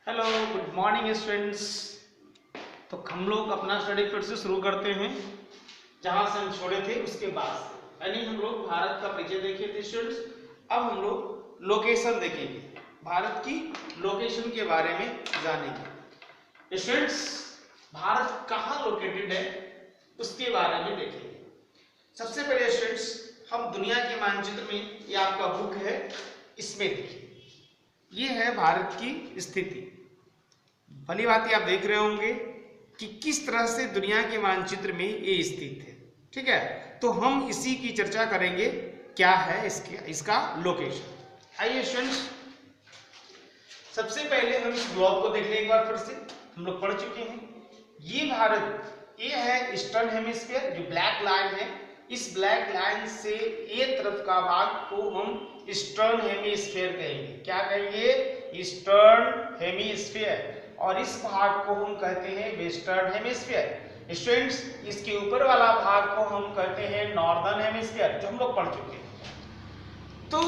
Hello good morning students. तो हम लोग अपना स्टडी फिर से शुरू करते हैं जहां से हम छोड़े थे उसके बाद से। यानी हम लोग भारत का परिचय देखे थे स्टूडेंट्स। अब हम लोग लोकेशन देखेंगे, भारत की लोकेशन के बारे में जानेंगे। स्टूडेंट्स, भारत कहाँ लोकेटेड है उसके बारे में देखेंगे। सबसे पहले स्टूडेंट्स हम दुनिया के मानचित्र में, ये आपका बुक है, इसमें देखिए ये है भारत की स्थिति। भली बात आप देख रहे होंगे कि किस तरह से दुनिया के मानचित्र में ये स्थित है। ठीक है, तो हम इसी की चर्चा करेंगे, क्या है इसका लोकेशन। आइए स्टूडेंट्स, सबसे पहले हम इस ग्लोब को देख लें एक बार फिर से। हम लोग पढ़ चुके हैं ये भारत, ये है ईस्टर्न हेमिस्फीयर, जो ब्लैक लाइन है। इस ब्लैक लाइन से एक तरफ का भाग को हम ईस्टर्न हेमिस्फीयर कहेंगे। क्या कहेंगे? Eastern hemisphere. और इस भाग को हम कहते हैं वेस्टर्न हेमिस्फीयर। स्टूडेंट्स, इसके ऊपर वाला भाग को हम कहते हैं नॉर्दर्न हेमिस्फीयर, जो हम लोग पढ़ चुके हैं। तो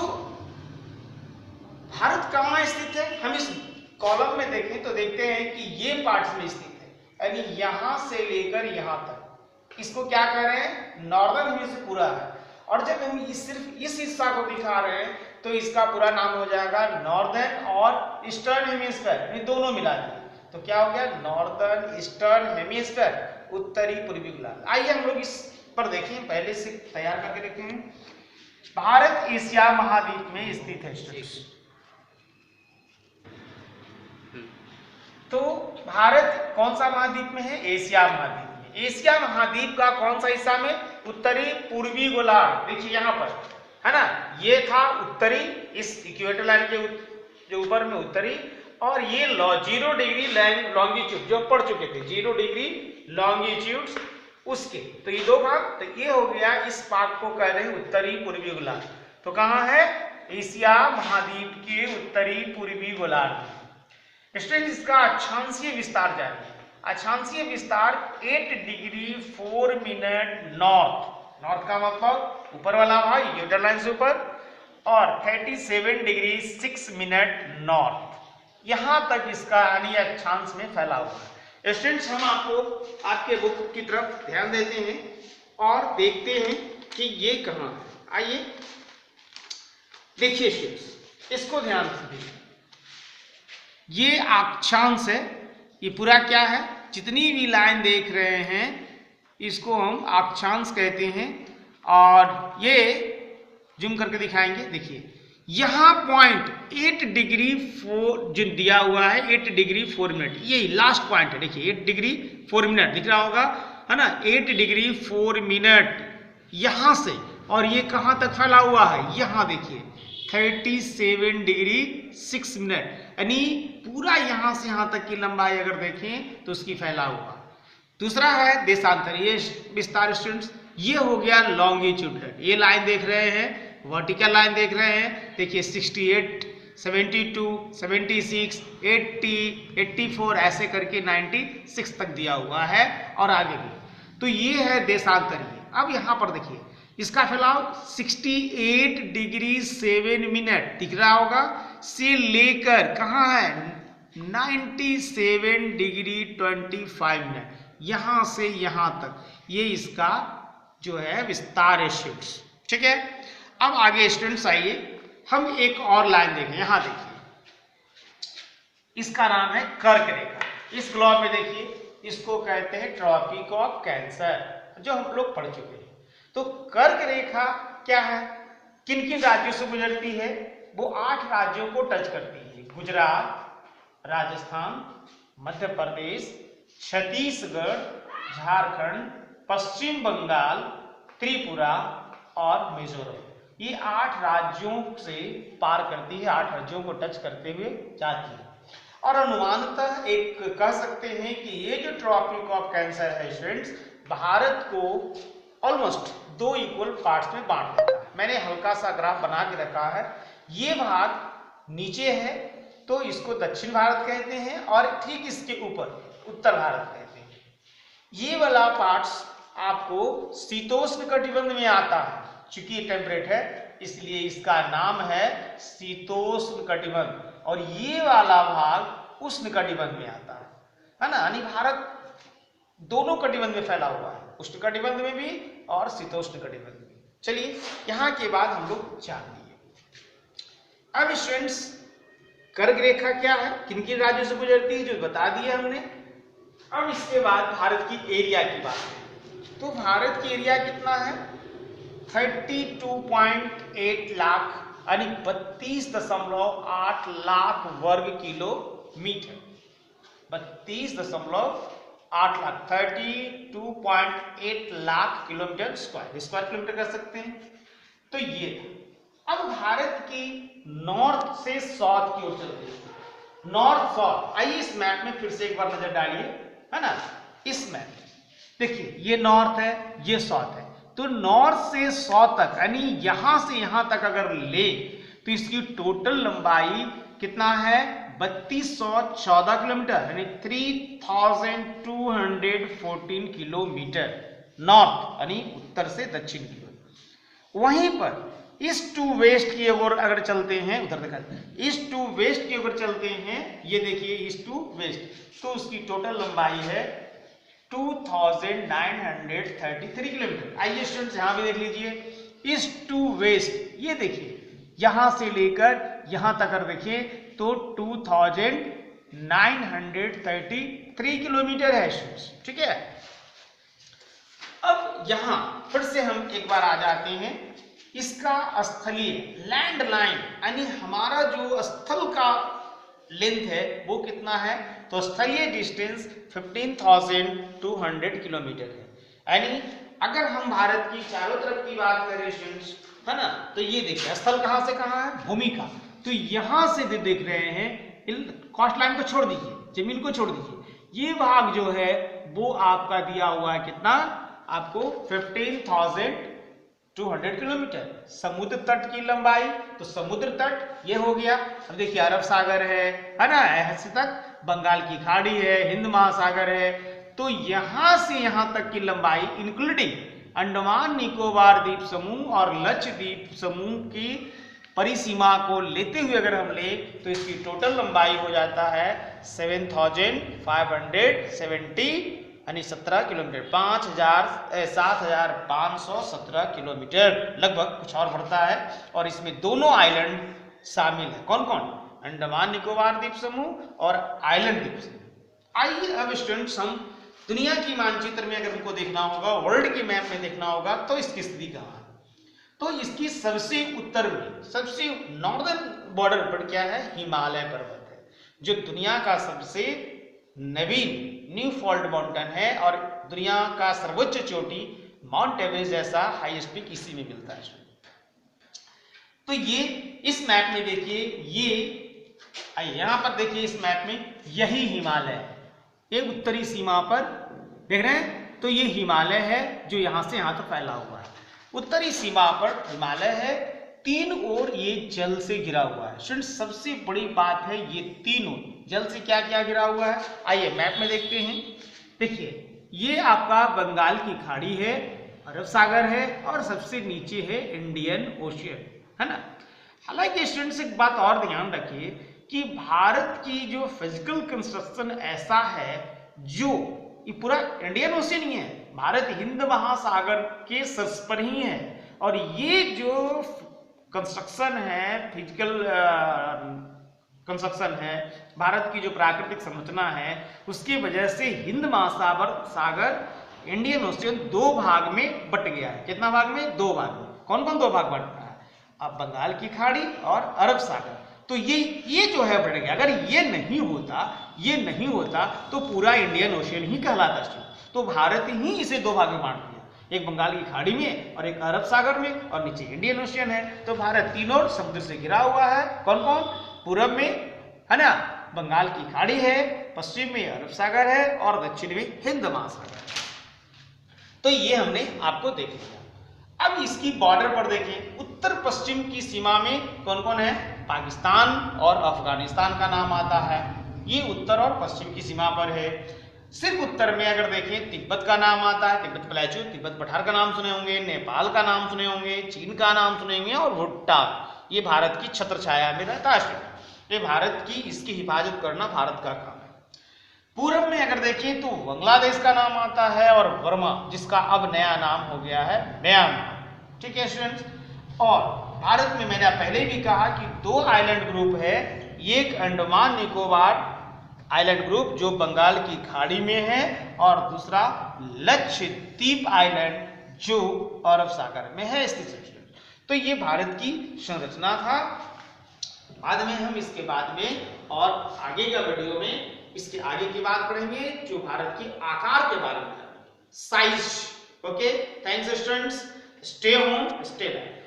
भारत कहाँ स्थित है? हम इस कॉलम में देखें तो देखते हैं कि ये पार्ट्स में स्थित है, यानी यहां से लेकर यहां तक। इसको क्या कह रहे हैं? नॉर्दर्न हेमिस्फीयर पूरा है। और जब हम सिर्फ इस हिस्सा को दिखा रहे हैं तो इसका पूरा नाम हो जाएगा नॉर्दर्न और ईस्टर्न हेमिस्फीयर, ये दोनों मिला दिए तो क्या हो गया? नॉर्दर्न ईस्टर्न हेमिस्फीयर, उत्तरी पूर्वी गोलार्ध। आइए हम लोग इस पर देखें, पहले से तैयार करके रखे हैं। भारत एशिया महाद्वीप में स्थित है। तो भारत कौन सा महाद्वीप में है? एशिया महाद्वीप में। एशिया महाद्वीप का कौन सा हिस्सा में? उत्तरी पूर्वी गोलार्ध। देखिए यहाँ पर है ना, ये था उत्तरी, इस इक्वेटर लाइन के जो ऊपर में उत्तरी, और ये 0 डिग्री लॉन्गिट्यूड जो पढ़ चुके थे, 0 डिग्री लॉन्गिट्यूड उसके। तो ये दो भाग, तो ये हो गया, इस भाग को कह रहे हैं उत्तरी पूर्वी गोलार्ध। तो कहाँ है? एशिया महाद्वीप के उत्तरी पूर्वी गोलार्ध। स्टूडेंट, इसका अक्षांशीय विस्तार जानिए। अक्षांशीय विस्तार 8 डिग्री 4 मिनट नॉर्थ। नॉर्थ का मतलब ऊपर वाला भाग इक्वेटर लाइन से ऊपर, और 37 डिग्री 6 मिनट नॉर्थ, यहां तक इसका यानी अक्षांश में फैला हुआ है। स्टूडेंट्स, हम आपको आपके बुक की तरफ ध्यान देते हैं और देखते हैं कि ये कहां है। आइए देखिए स्टूडेंट्स, इसको ध्यान से देखिए। ये अक्षांश है, ये पूरा क्या है? जितनी भी लाइन देख रहे हैं इसको हम अक्षांश कहते हैं। और ये जूम करके दिखाएंगे, देखिए यहां पॉइंट 8 डिग्री 4 जो दिया हुआ है, 8 डिग्री 4 मिनट, ये लास्ट पॉइंट है। देखिए 8 डिग्री 4 मिनट दिख रहा होगा, है ना, 8 डिग्री 4 मिनट यहां से, और ये कहां तक फैला हुआ है? यहां देखिए 37 डिग्री 6 मिनट, यानी पूरा यहां से यहां तक की लंबाई अगर देखें तो उसकी फैला हुआ। दूसरा है देशांतर, ये विस्तार। स्टूडेंट्स, ये हो गया लॉन्गिट्यूड। ये लाइन देख रहे हैं, वर्टिकल लाइन देख रहे हैं, देखिए 68, 72, 76, 80, 84 ऐसे करके 96 तक दिया हुआ है, और आगे भी। तो ये है देशांतर। अब यहां पर देखिए इसका फैलाव 68 डिग्री 7 मिनट दिख रहा होगा, से लेकर कहाँ है? 97 डिग्री 25 मिनट, यहां से यहां तक ये इसका जो है विस्तार है स्टूडेंट्स। ठीक है, अब आगे स्टूडेंट्स आइए हम एक और लाइन देखें। यहां देखिए, इसका नाम है कर्क रेखा। इस ग्लोब में देखिए, इसको कहते हैं ट्रॉपिक ऑफ कैंसर, जो हम लोग पढ़ चुके हैं। तो कर्क रेखा क्या है? किन किन राज्यों से गुजरती है? वो 8 राज्यों को टच करती है। गुजरात, राजस्थान, मध्य प्रदेश, छत्तीसगढ़, झारखंड, पश्चिम बंगाल, त्रिपुरा और मिजोरम। ये 8 राज्यों से पार करती है, 8 राज्यों को टच करते हुए जाती है। और अनुमानतः एक कह सकते हैं कि ये जो ट्रॉपिक ऑफ कैंसर है स्टूडेंट्स, भारत को ऑलमोस्ट 2 इक्वल पार्ट्स में बांट देता है। मैंने हल्का सा ग्राफ बना के रखा है। ये भाग नीचे है तो इसको दक्षिण भारत कहते हैं, और ठीक इसके ऊपर उत्तर भारत कहते हैं। ये वाला पार्ट्स आपको शीतोष्ण कटिबंध में आता है, चूंकि टेम्परेट है इसलिए इसका नाम है शीतोष्ण कटिबंध। और ये वाला भाग उष्णकटिबंध में आता है ना। यानी भारत दोनों कटिबंध में फैला हुआ है, उष्णकटिबंध में भी और शीतोष्ण कटिबंध में। चलिए यहाँ के बाद हम लोग जान लिए। अब स्टूडेंट्स कर्क रेखा क्या है, किन किन राज्यों से गुजरती है, जो बता दिया हमने। अब इसके बाद भारत की एरिया की बात है। तो भारत की एरिया कितना है, 32.8 लाख यानी 32.8 लाख वर्ग kilometre. 32.8 lakh 32.8 lakh kilometre square kilometre कर सकते हैं। तो ये अब भारत की नॉर्थ से साउथ की ओर चलते हैं, नॉर्थ साउथ। आइए इस मैप में फिर से एक बार नजर डालिए, है ना। इस मैप देखिए ये नॉर्थ है, ये साउथ है। तो नॉर्थ से साउथ तक यानी यहां से यहां तक अगर ले तो इसकी टोटल लंबाई कितना है, 3214 किलोमीटर यानी 3214 किलोमीटर नॉर्थ यानी उत्तर से दक्षिण की ओर। वहीं पर ईस्ट टू वेस्ट की ओर अगर चलते हैं, उधर देखा ईस्ट टू वेस्ट की ओर चलते हैं, ये देखिए ईस्ट टू वेस्ट, तो उसकी टोटल लंबाई है 2933 किलोमीटर। आइए स्टूडेंट्स यहाँ भी देख लीजिए ईस्ट टू वेस्ट, ये देखिए यहां से लेकर यहां तक अगर देखें तो 2933 किलोमीटर है स्टूडेंट्स, ठीक है। अब यहां फिर से हम एक बार आ जाते हैं, इसका स्थलीय लैंड लाइन यानी हमारा जो स्थल का लेंथ है वो कितना है, तो स्थलीय डिस्टेंस 15,200 किलोमीटर है। यानी अगर हम भारत की चारों तरफ की बात करें स्टूडेंट्स, है ना, तो ये देखिए स्थल कहां से कहां है, भूमि का। तो यहां से देख रहे हैं, कॉस्ट लाइन को छोड़ दीजिए, जमीन को छोड़ दीजिए, ये भाग जो है वो आपका दिया हुआ है कितना, आपको 15,200 किलोमीटर। समुद्र तट की लंबाई, तो समुद्र तट ये हो गया। अब देखिए अरब सागर है ना, ऐसे तक बंगाल की खाड़ी है, हिंद महासागर है। तो यहां से यहां तक की लंबाई इंक्लूडिंग अंडमान निकोबार द्वीप समूह और लक्षद्वीप समूह की परिसीमा को लेते हुए अगर हम ले तो इसकी टोटल लंबाई हो जाता है 7,570 यानी 17 किलोमीटर, 7,517 किलोमीटर लगभग, कुछ और बढ़ता है। और इसमें दोनों आइलैंड शामिल है, कौन कौन, अंडमान निकोबार द्वीप समूह और आइलैंड द्वीप समूह। आइए अब स्टूडेंट्स हम दुनिया की मानचित्र में अगर हमको देखना होगा, वर्ल्ड की मैप में देखना होगा, तो इसकी स्थिति कहाँ है। तो इसकी सबसे उत्तर में सबसे नॉर्दर्न बॉर्डर पर क्या है, हिमालय पर्वत है, जो दुनिया का सबसे नवीन न्यू फॉल्ड माउंटेन है और दुनिया का सर्वोच्च चोटी माउंट एवरेस्ट जैसा हाईएस्ट पीक इसी में मिलता है। तो ये इस मैप में देखिए, ये यहां पर देखिए इस मैप में यही हिमालय है, एक उत्तरी सीमा पर देख रहे हैं, तो ये हिमालय है जो यहां से यहां तक फैला हुआ है। उत्तरी सीमा पर हिमालय है, तीन ओर ये जल से घिरा हुआ है। स्टूडेंट्स सबसे बड़ी बात है ये तीनों जल से क्या क्या घिरा हुआ है, आइए मैप में देखते हैं। देखिए ये आपका बंगाल की खाड़ी है, अरब सागर है और सबसे नीचे है इंडियन ओशियन, है ना। हालांकि स्टूडेंट्स एक बात और ध्यान रखिए कि भारत की जो फिजिकल कंस्ट्रक्शन ऐसा है जो ये पूरा इंडियन ओशियन ही है, भारत हिंद महासागर के शीर्ष पर ही है। और ये जो कंस्ट्रक्शन है, फिजिकल कंस्ट्रक्शन है, भारत की जो प्राकृतिक संरचना है, उसकी वजह से हिंद महासागर इंडियन ओशियन दो भाग में बट गया है। कितना भाग में, दो भाग में। कौन कौन दो भाग बट रहा है, अब बंगाल की खाड़ी और अरब सागर। तो ये जो है बढ़ गया। अगर ये नहीं होता तो पूरा इंडियन ओशियन ही कहलाता। तो भारत ही इसे दो भाग में बांट दिया, एक बंगाल की खाड़ी में और एक अरब सागर में, और नीचे इंडियन ओशियन है। तो भारत तीनों समुद्र से घिरा हुआ है। कौन कौन, पूर्व में है ना बंगाल की खाड़ी है, पश्चिम में अरब सागर है और दक्षिण में हिंद महासागर है। तो ये हमने आपको देख लिया। अब इसकी बॉर्डर पर देखें, उत्तर पश्चिम की सीमा में कौन कौन है, पाकिस्तान और अफगानिस्तान का नाम आता है। ये उत्तर और पश्चिम की सीमा पर है। सिर्फ उत्तर में अगर देखें तिब्बत का नाम आता है, तिब्बत प्लेटू, तिब्बत पठार का नाम सुने होंगे, नेपाल का नाम सुने होंगे, चीन का नाम सुने होंगे और भूटान, ये भारत की छत्र छाया में रहता है। ये भारत की, इसकी हिफाजत करना भारत का काम है। पूरब में अगर देखें तो बांग्लादेश का नाम आता है और वर्मा, जिसका अब नया नाम हो गया है म्यांमार। ठीक है स्टूडेंट्स, और भारत में मैंने पहले भी कहा कि 2 आइलैंड ग्रुप है, एक अंडमान निकोबार आइलैंड ग्रुप जो बंगाल की खाड़ी में है और दूसरा लक्षद्वीप आइलैंड जो अरब सागर में है स्थित। तो ये भारत की संरचना था। बाद में हम इसके बाद में और आगे का वीडियो में इसके आगे की बात पढ़ेंगे जो भारत के आकार के बारे में, size. Okay, thanks students, stay home stay back.